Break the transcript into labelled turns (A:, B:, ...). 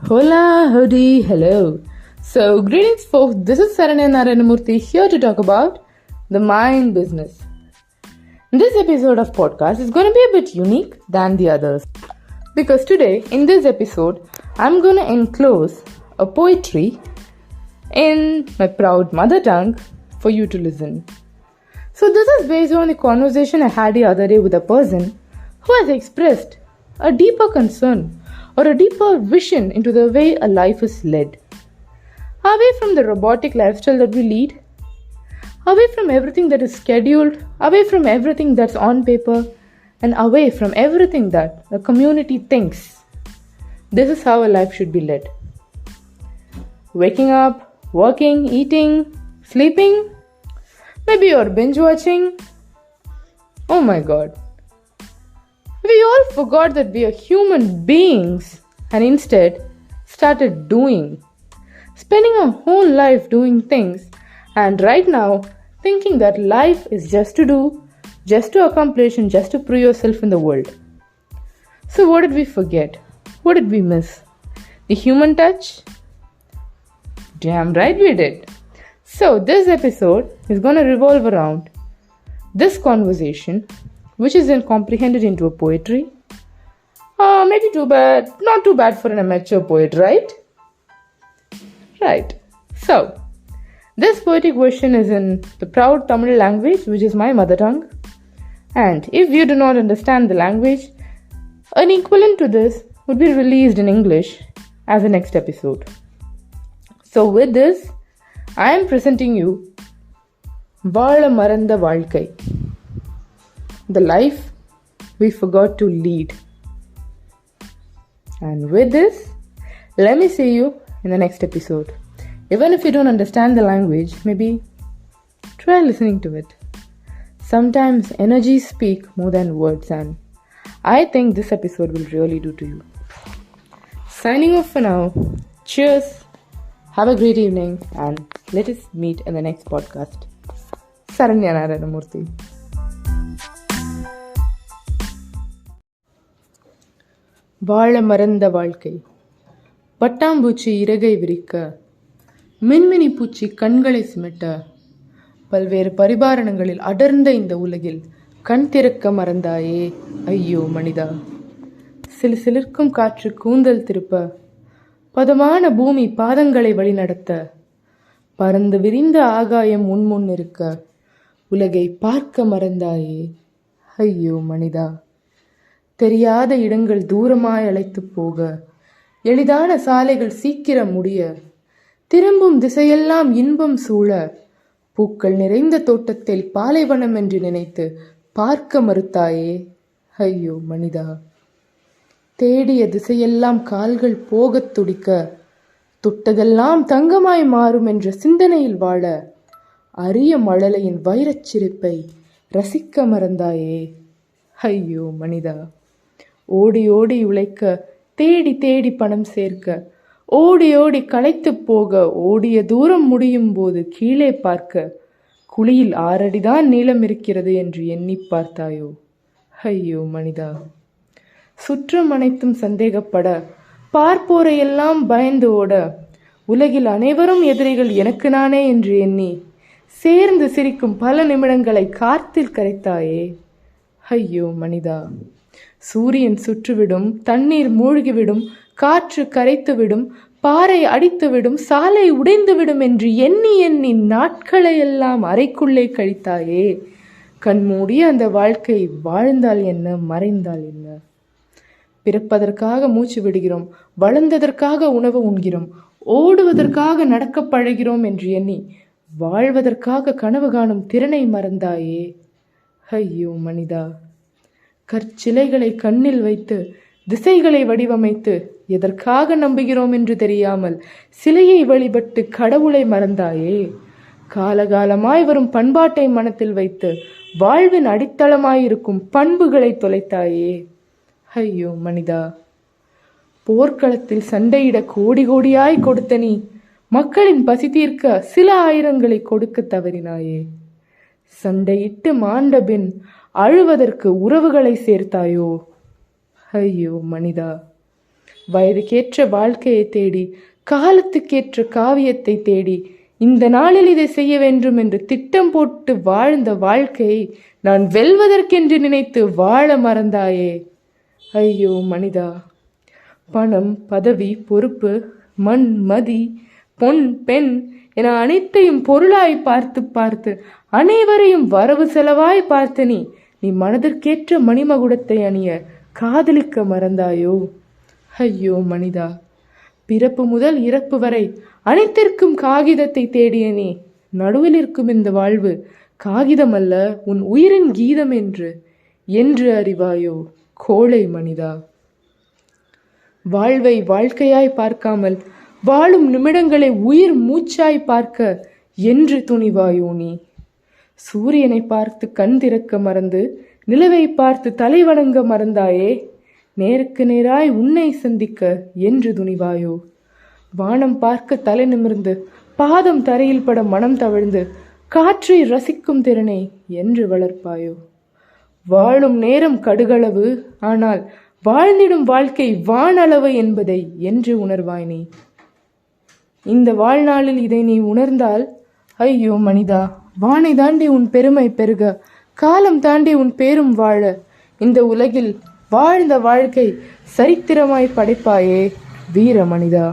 A: Hola, howdy, hello. So, greetings folks, this is Saranya Narayanamurthy here to talk about the mind business. This episode of podcast is going to be a bit unique than the others. Because today, in this episode, I'm going to enclose a poetry in my proud mother tongue for you to listen. So, this is based on the conversation I had the other day with a person who has expressed a deeper concern or a deeper vision into the way a life is led. Away from the robotic lifestyle that we lead, away from everything that is scheduled, away from everything that's on paper, and away from everything that the community thinks. This is how a life should be led. Waking up, working, eating, sleeping, maybe you're binge watching. Oh my god. We all forgot that we are human beings and instead started doing. Spending our whole life doing things and right now thinking that life is just to do, just to accomplish and just to prove yourself in the world. So what did we forget? What did we miss? The human touch? Damn right we did. So this episode is going to revolve around this conversation, which is then comprehended into a poetry. Maybe not too bad for an amateur poet, right? Right. So, this poetic version is in the proud Tamil language, which is my mother tongue. And if you do not understand the language, an equivalent to this would be released in English as the next episode. So with this, I am presenting you Vaala Marandha Vaalkai, the life we forgot to lead. And with this, let me see you in the next episode. Even if you don't understand the language, maybe try listening to it. Sometimes energies speak more than words, and I think this episode will really do to you. Signing off for now. Cheers. Have a great evening and let us meet in the next podcast. Saranya Narayanamurthy. வாழ மறந்த வாழ்க்கை. பட்டாம்பூச்சி இறகை விரிக்க, மின்மினி பூச்சி கண்களை சிமிட்ட, பல்வேறு பரிபாரணங்களில் அடர்ந்த இந்த உலகில் கண் திறக்க மறந்தாயே ஐயோ மனிதா. சிலிர்க்கும் காற்று கூந்தல் திருப்ப, பதமான பூமி பாதங்களை வழிநடத்த, பறந்து விரிந்த ஆகாயம் முன்முன் இருக்க, உலகை பார்க்க மறந்தாயே ஐயோ மனிதா. தெரியாத இடங்கள் தூரமாய் அழைத்து போக, எளிதான சாலைகள் சீக்கிரம் முடிய, திரும்பும் திசையெல்லாம் இன்பம் சூழ, பூக்கள் நிறைந்த தோட்டத்தில் பாலைவனம் என்று நினைத்து பார்க்க மறுத்தாயே ஐயோ மனிதா. தேடிய திசையெல்லாம் கால்கள் போகத் துடிக்க, தொட்டதெல்லாம் தங்கமாய் மாறும் என்ற சிந்தனையில் வாழ, அரிய மழலையின் வைரச் சிரிப்பை ரசிக்க மறந்தாயே ஐயோ மனிதா. ஓடி ஓடி உழைக்க, தேடி தேடி பணம் சேர்க்க, ஓடி ஓடி களைத்து போக, ஓடிய தூரம் முடியும் போது கீழே பார்க்க, குழியில் 6 அடிதான் நீளம் இருக்கிறது என்று எண்ணி பார்த்தாயோ ஐயோ மனிதா. சுற்றம் அனைத்தும் சந்தேகப்பட, பார்ப்போரையெல்லாம் பயந்து ஓட, உலகில் அனைவரும் எதிரிகள் எனக்கு நானே என்று எண்ணி சேர்ந்து சிரிக்கும் பல நிமிடங்களை காற்றில் கரைத்தாயே ஐயோ மனிதா. சூரியன் சுற்றுவிடும், தண்ணீர் மூழ்கிவிடும், காற்று கரைத்துவிடும், பாறை அடித்துவிடும், சாலை உடைந்துவிடும் என்று எண்ணி எண்ணி நாட்களையெல்லாம் அறைக்குள்ளே கழித்தாயே. கண்மூடிய அந்த வாழ்க்கை வாழ்ந்தால் என்ன, மறைந்தால் என்ன? பிறப்பதற்காக மூச்சு விடுகிறோம், வளர்ந்ததற்காக உணவு உண்கிறோம், ஓடுவதற்காக நடக்க பழகிறோம் என்று எண்ணி வாழ்வதற்காக கனவு காணும் திறனை மறந்தாயே ஐயோ மனிதா. கற்சிலைகளை கண்ணில் வைத்து திசைகளை வடிவமைத்து எதற்காக நம்புகிறோம் என்று தெரியாமல் சிலையை வழிபட்டு கடவுளை மறந்தாயே. காலகாலமாய் வரும் பண்பாட்டை மனத்தில் வைத்து வாழ்வின் அடித்தளமாயிருக்கும் பண்புகளை தொலைத்தாயே ஐயோ மனிதா. போர்க்களத்தில் சண்டையிட கோடி கோடியாய் கொடுத்த நீ மக்களின் பசி தீர்க்க சில ஆயிரங்களை கொடுக்க தவறினாயே. சண்டையிட்டு மாண்டபின் அழுவதற்கு உறவுகளை சேர்த்தாயோ ஐயோ மனிதா. வயதுக்கேற்ற வாழ்க்கையை தேடி, காலத்துக்கேற்ற காவியத்தை தேடி, இந்த நாளில் இதை செய்ய வேண்டும் என்று திட்டம் போட்டு வாழ்ந்த வாழ்க்கையை நான் வெல்வதற்கென்று நினைத்து வாழ மறந்தாயே. ஐயோ மனிதா! பணம், பதவி, பொறுப்பு, மண், மதி, பொன், பெண் என அனைத்தையும் பொருளாய் பார்த்து பார்த்து அனைவரையும் வரவு செலவாய் பார்த்து நீ மனதிற்கேற்ற மணிமகுடத்தை அணிய காதலிக்க மறந்தாயோ? ஐயோ மனிதா! பிறப்பு முதல் இறப்பு வரை அனைத்திற்கும் காகிதத்தை தேடிய நீ நடுவில் இருக்கும் இந்த வாழ்வு காகிதம் அல்ல, உன் உயிரின் கீதம் என்று அறிவாயோ கோழை மனிதா? வாழ்வை வாழ்க்கையாய் பார்க்காமல் வாழும் நிமிடங்களை உயிர் மூச்சாய் பார்க்க என்று துணிவாயோ நீ? சூரியனை பார்த்து கண் திறக்க மறந்து நிலவை பார்த்து தலை வணங்க மறந்தாயே. நேருக்கு நேராய் உன்னை சந்திக்க என்று துணிவாயோ? வானம் பார்க்க தலை நிமிர்ந்து பாதம் தரையில் பட மனம் தவிழ்ந்து காற்றை ரசிக்கும் திறனை என்று வளர்ப்பாயோ? வாழும் நேரம் கடுகளவு, ஆனால் வாழ்ந்திடும் வாழ்க்கை வானளவு என்பதை என்று உணர்வாய் நீ? இந்த வாழ்நாளில் இதை நீ உணர்ந்தால், ஐயோ மனிதா, வானை தாண்டி உன் பெருமை பெருக, காலம் தாண்டி உன் பேரும் வாழ, இந்த உலகில் வாழ்ந்த வாழ்க்கை சரித்திரமாய் படைப்பாயே வீர மனிதா.